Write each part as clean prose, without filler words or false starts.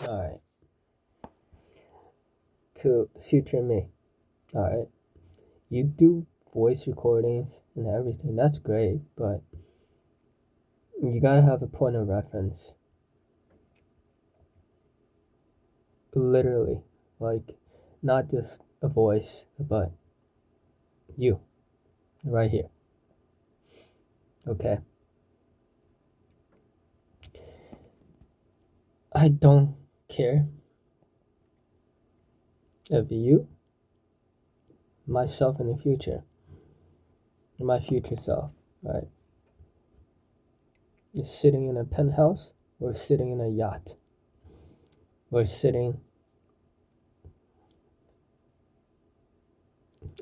All right. To future me. All right. You do voice recordings and everything. That's great, but you gotta have a point of reference. Literally. Like, not just a voice, but you. Right here. Okay. I don't care if you, myself in the future, my future self, right, is sitting in a penthouse or sitting in a yacht or sitting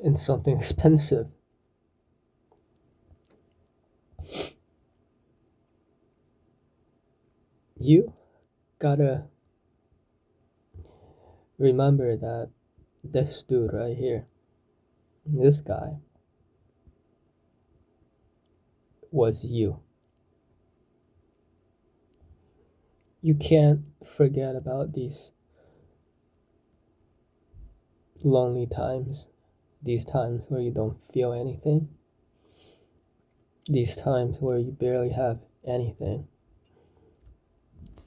in something expensive. You gotta remember that this dude right here, this guy, was you. You can't forget about these lonely times, these times where you don't feel anything, these times where you barely have anything,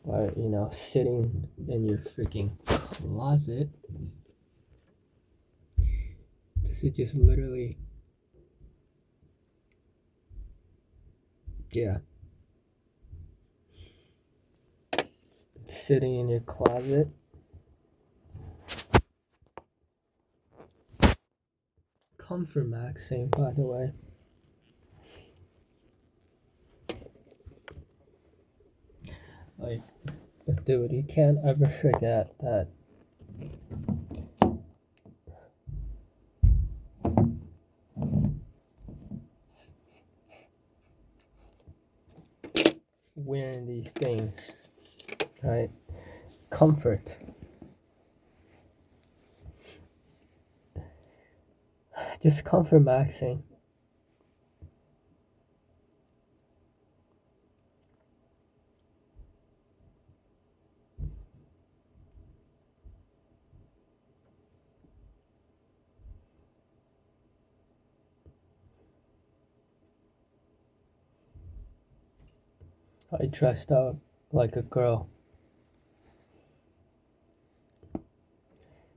or, sitting in your freaking closet. This is just literally, yeah, sitting in your closet. Comfort maxing, by the way. Like, dude, you can't ever forget that wearing these things, right? Comfort. Just comfort maxing. I dressed out like a girl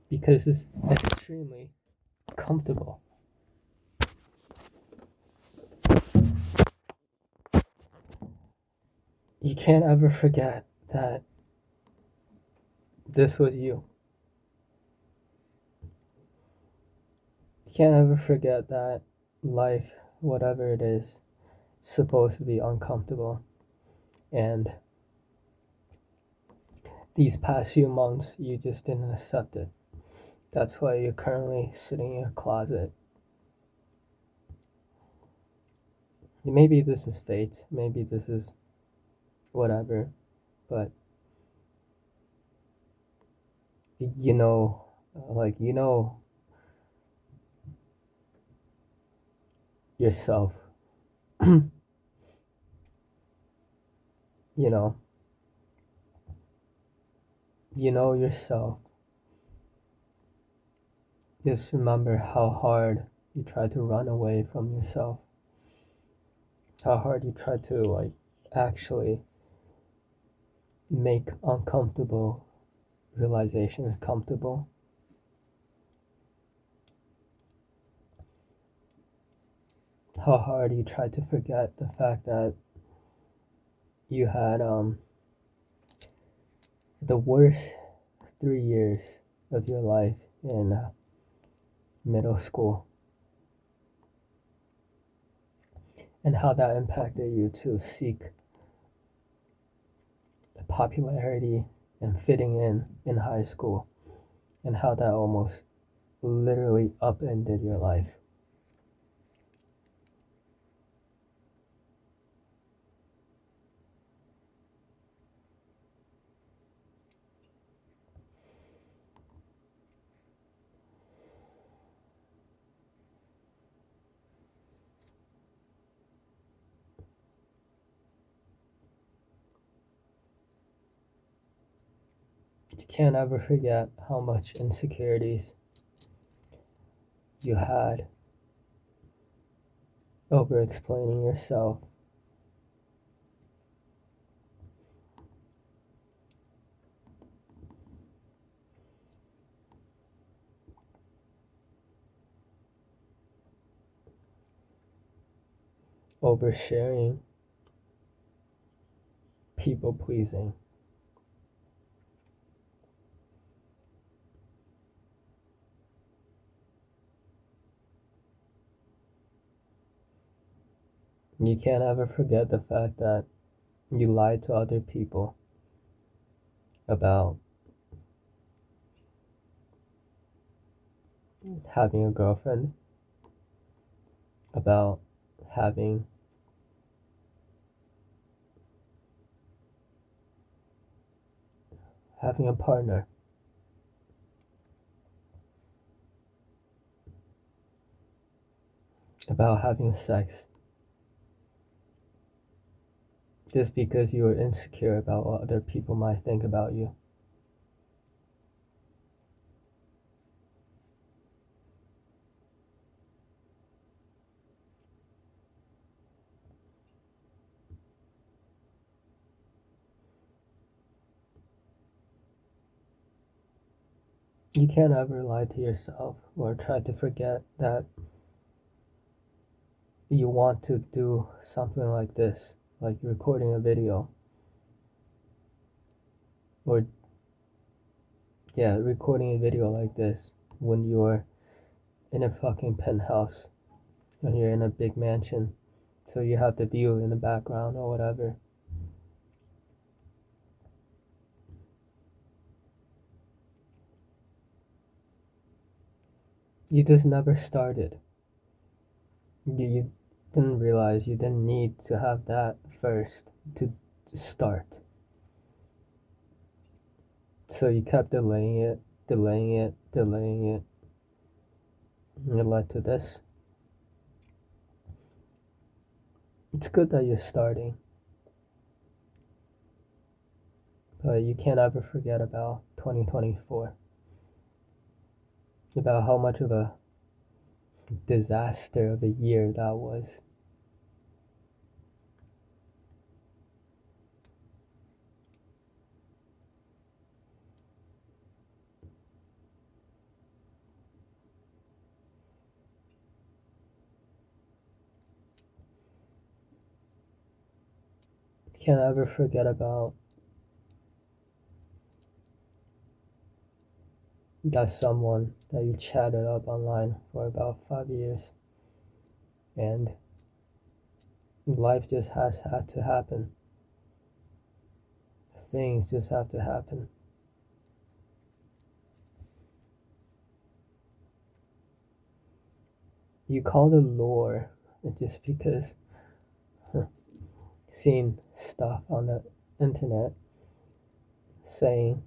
because it's extremely comfortable. You can't ever forget that this was you. You can't ever forget that life, whatever it is supposed to be uncomfortable. And these past few months, you just didn't accept it. That's why you're currently sitting in a closet. Maybe this is fate, maybe this is whatever, but you know, yourself. you know, you know yourself. Just remember how hard you try to run away from yourself, how hard you try to actually make uncomfortable realizations comfortable, how hard you try to forget the fact that you had the worst 3 years of your life in middle school, and how that impacted you to seek popularity and fitting in high school, and how that almost literally upended your life. You can't ever forget how much insecurities you had over explaining yourself. Oversharing, people pleasing. You can't ever forget the fact that you lied to other people about having a girlfriend, about having a partner, about having sex, just because you were insecure about what other people might think about you. You can't ever lie to yourself or try to forget that you want to do something like this, like recording a video, or recording a video like this when you're in a fucking penthouse, when you're in a big mansion, so you have the view in the background or whatever. You just never started. You didn't realize you didn't need to have that first to start. So you kept delaying it, delaying it, delaying it, and it led to this. It's good that you're starting, but you can't ever forget about 2024, about how much of a disaster of a year that was. You can't ever forget about that someone that you chatted up online for about 5 years, and life just has had to happen. Things just have to happen. You call it lore just because seeing stuff on the internet saying,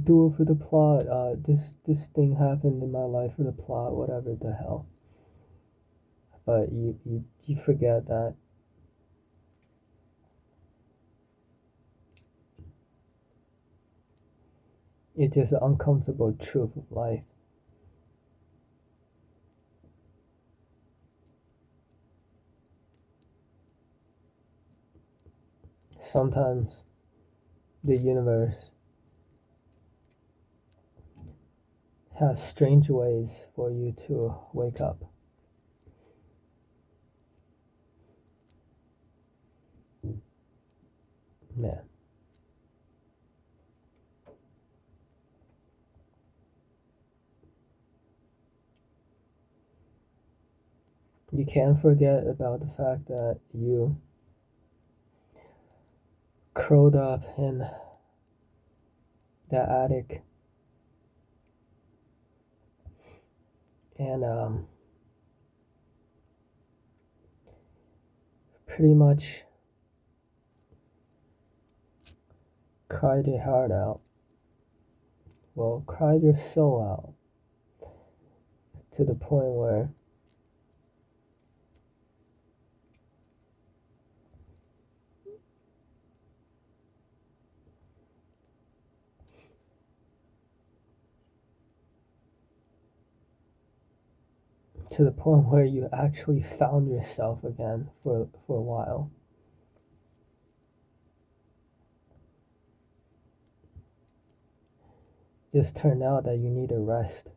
do it for the plot, this thing happened in my life for the plot, whatever the hell. But you forget that it's just an uncomfortable truth of life. Sometimes the universe has strange ways for you to wake up. Man. You can't forget about the fact that you curled up in the attic and pretty much cried your heart out. Well, cried your soul out to the point where to the point where you actually found yourself again for a while. Just turned out that you need a rest.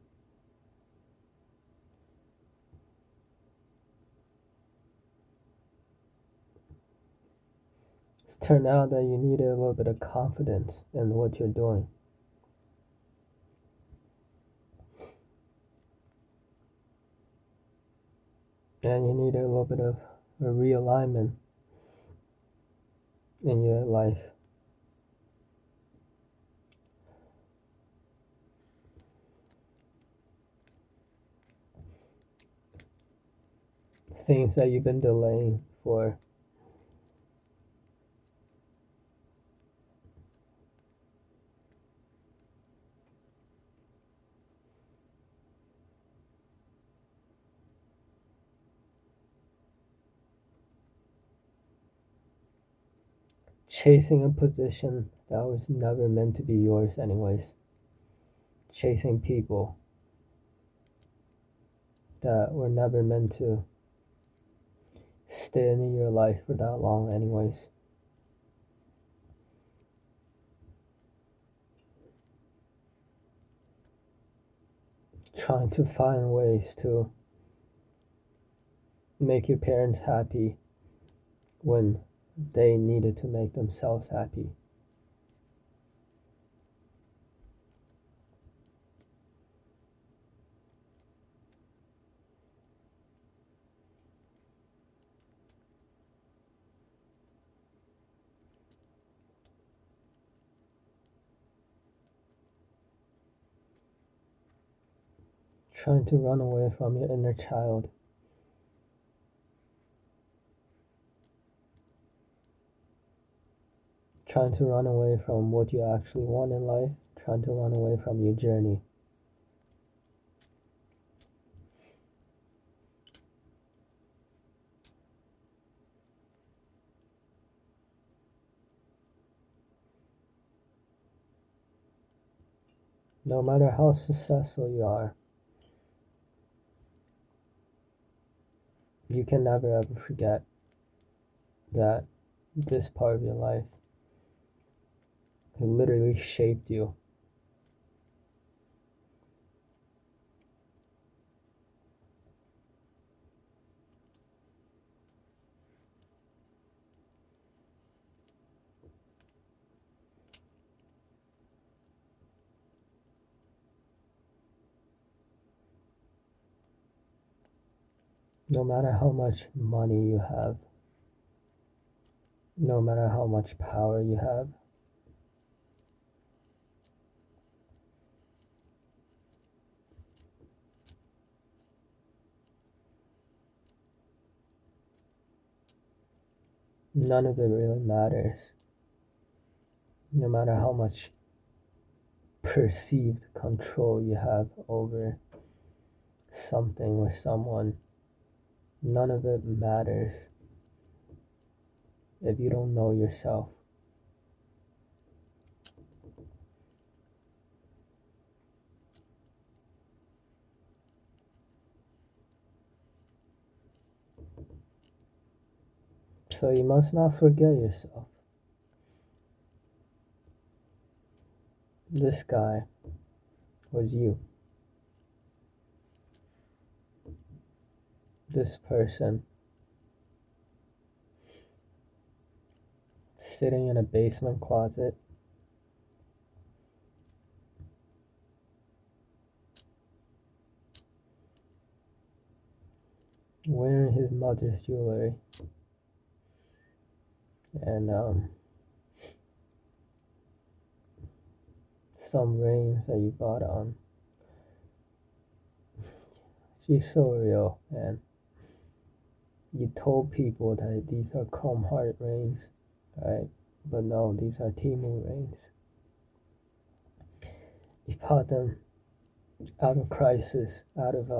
It's turned out that you need a little bit of confidence in what you're doing. And you need a little bit of a realignment in your life. Things that you've been delaying for. Chasing a position that was never meant to be yours, anyways. Chasing people that were never meant to stay in your life for that long, anyways. Trying to find ways to make your parents happy when they needed to make themselves happy. Trying to run away from your inner child. Trying to run away from what you actually want in life. Trying to run away from your journey. No matter how successful you are, you can never ever forget that this part of your life literally shaped you. No matter how much money you have, no matter how much power you have, none of it really matters. No matter how much perceived control you have over something or someone, none of it matters if you don't know yourself. So you must not forget yourself. This guy was you. This person sitting in a basement closet, wearing his mother's jewelry, and some rings that you bought on. It's just so real, and you told people that these are chrome heart rings, right? But no, these are Timu rings. You bought them out of crisis, out of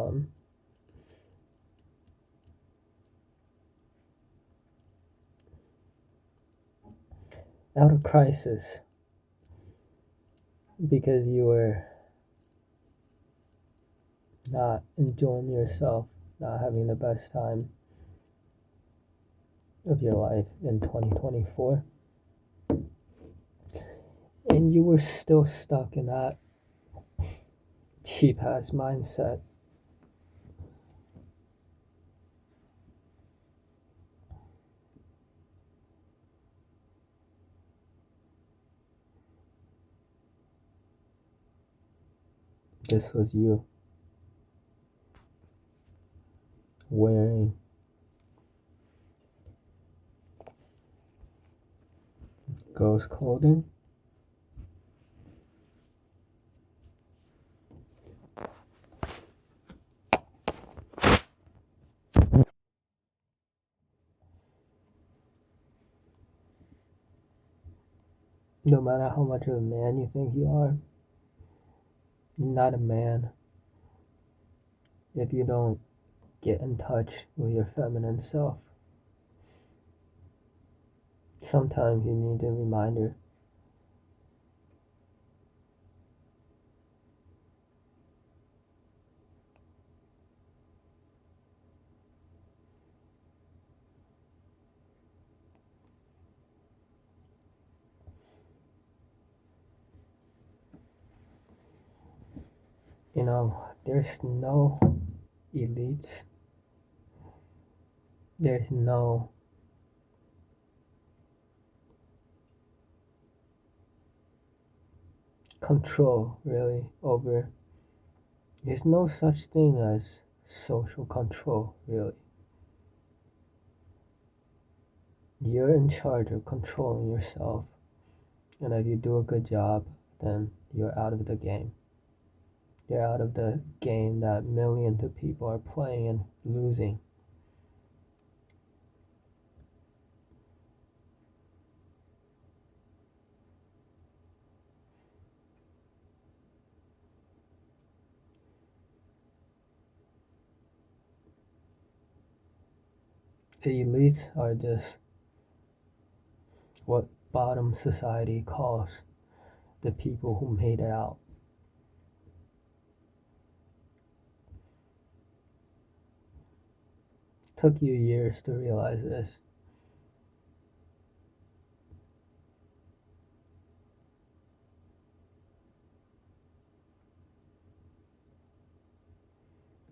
crisis, because you were not enjoying yourself not having the best time of your life in 2024, and you were still stuck in that cheap ass mindset. This was you wearing girls' clothing. No matter how much of a man you think you are, you're not a man if you don't get in touch with your feminine self. Sometimes you need a reminder. You know, there's no elites. There's no control, really, over. There's no such thing as social control, really. You're in charge of controlling yourself, and if you do a good job, then you're out of the game. You're out of the game that millions of people are playing and losing. The elites are just what bottom society calls the people who made it out. Took you years to realize this.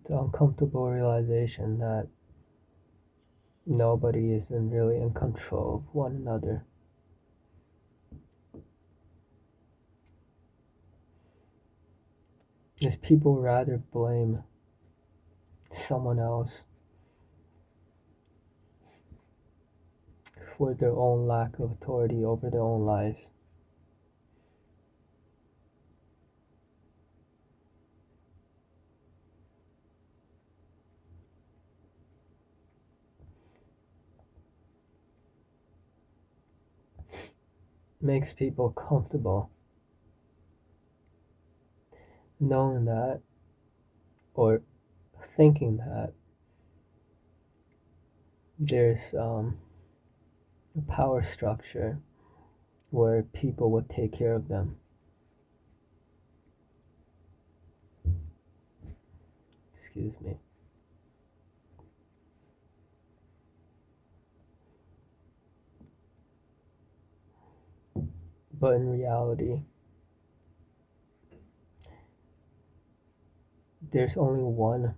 It's an uncomfortable realization that nobody is really in control of one another. Is people rather blame someone else for their own lack of authority over their own lives. Makes people comfortable knowing that or thinking that there's a power structure where people will take care of them. Excuse me. But in reality, there's only one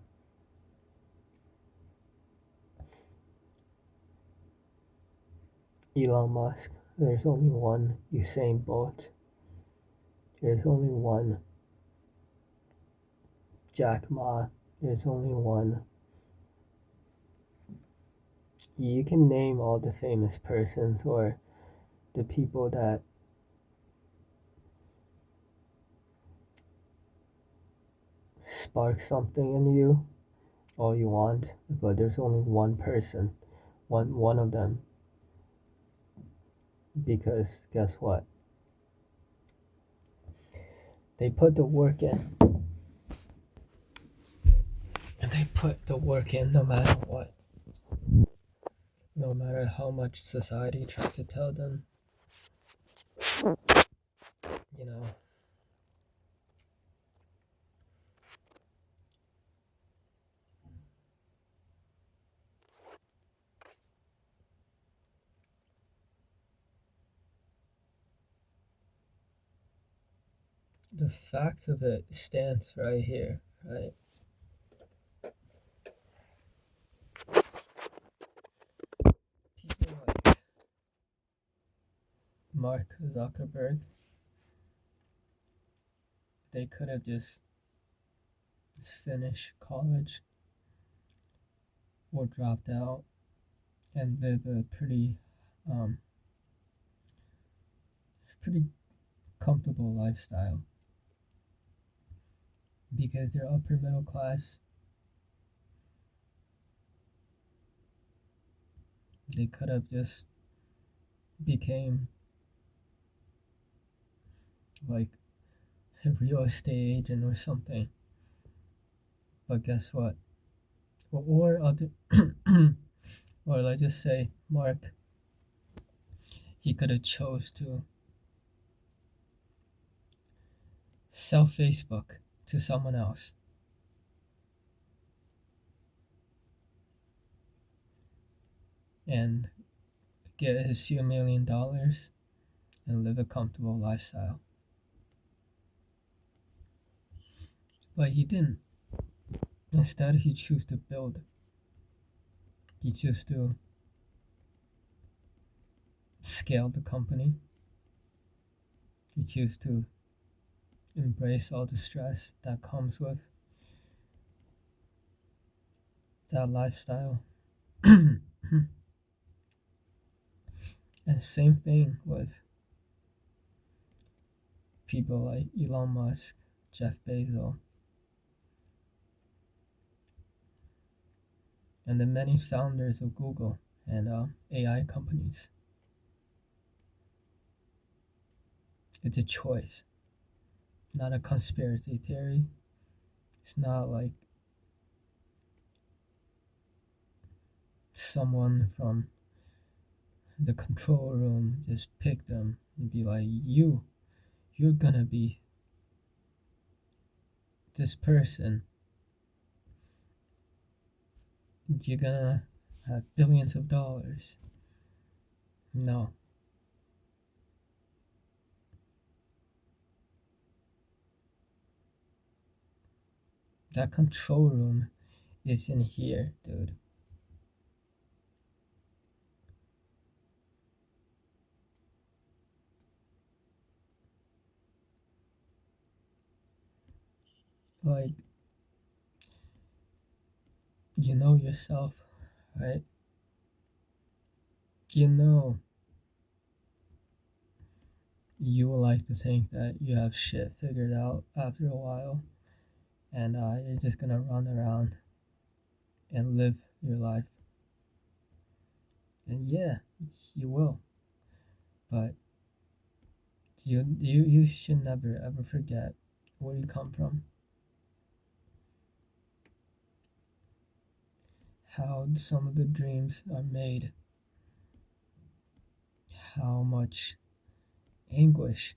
Elon Musk. There's only one Usain Bolt. There's only one Jack Ma. There's only one. You can name all the famous persons or the people that spark something in you all you want, but there's only one person, one of them. Because guess what? They put the work in. And they put the work in no matter what. No matter how much society tries to tell them, you know, the fact of it stands right here, right? People like Mark Zuckerberg, they could have just finished college or dropped out and live a um, pretty comfortable lifestyle because they're upper middle class. They could have just became like a real estate agent or something. But guess what? Or other, or let's just say Mark, he could have chose to sell Facebook to someone else and get his few $1 million and live a comfortable lifestyle. But he didn't. Instead, he chose to build. He chose to scale the company. He chose to embrace all the stress that comes with that lifestyle. And same thing with people like Elon Musk, Jeff Bezos, and the many founders of Google and AI companies. It's a choice, not a conspiracy theory. It's not like someone from the control room just pick them and be like, you're gonna be this person. You're gonna have billions of dollars. No. That control room is in here, dude. Like, you know yourself, right? You know you will like to think that you have shit figured out after a while and you're just gonna run around and live your life. And yeah, you will. But you should never ever forget where you come from, how some of the dreams are made, how much anguish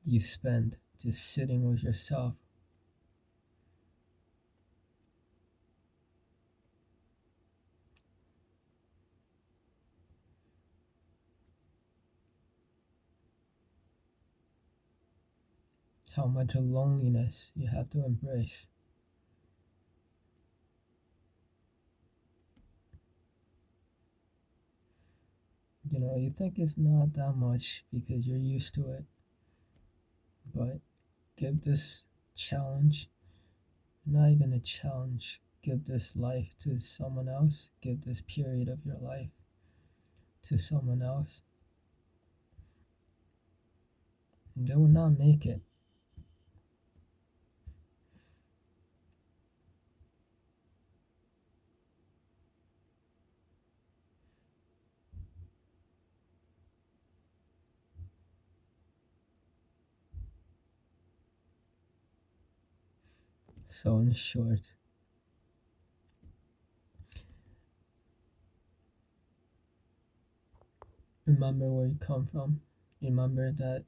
you spend just sitting with yourself. How much loneliness you have to embrace. You know, you think it's not that much because you're used to it, but give this challenge, not even a challenge, give this life to someone else, give this period of your life to someone else. They will not make it. So, in short, remember where you come from. Remember that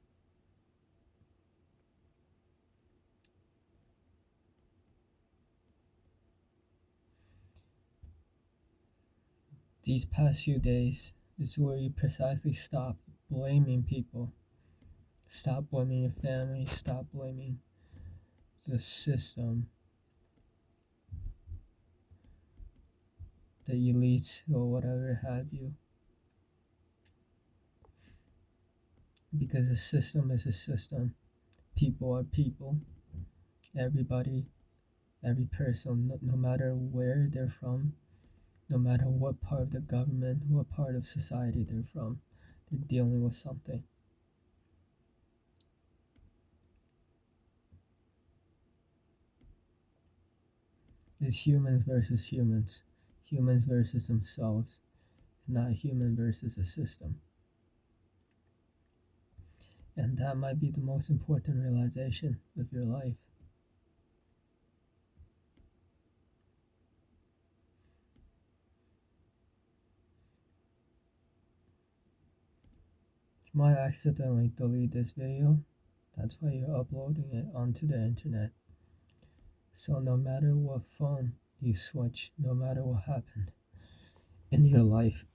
these past few days, It's where you precisely stop blaming people. Stop blaming your family. Stop blaming the system, the elites, or whatever have you. Because a system is a system. People are people. Everybody, every person, no matter where they're from, no matter what part of the government, what part of society they're from, they're dealing with something. It's humans versus humans, humans versus themselves, not human versus a system. And that might be the most important realization of your life. You might accidentally delete this video. That's why you're uploading it onto the internet. So no matter what phone you switch, no matter what happened in your life,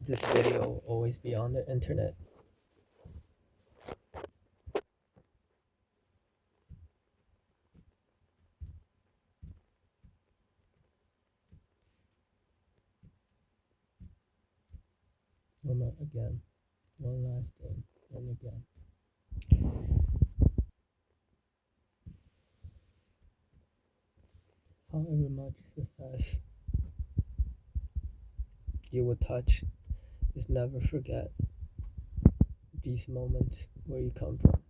this video will always be on the internet. Again, one last thing, and again. However much success you will touch, is never forget these moments where you come from.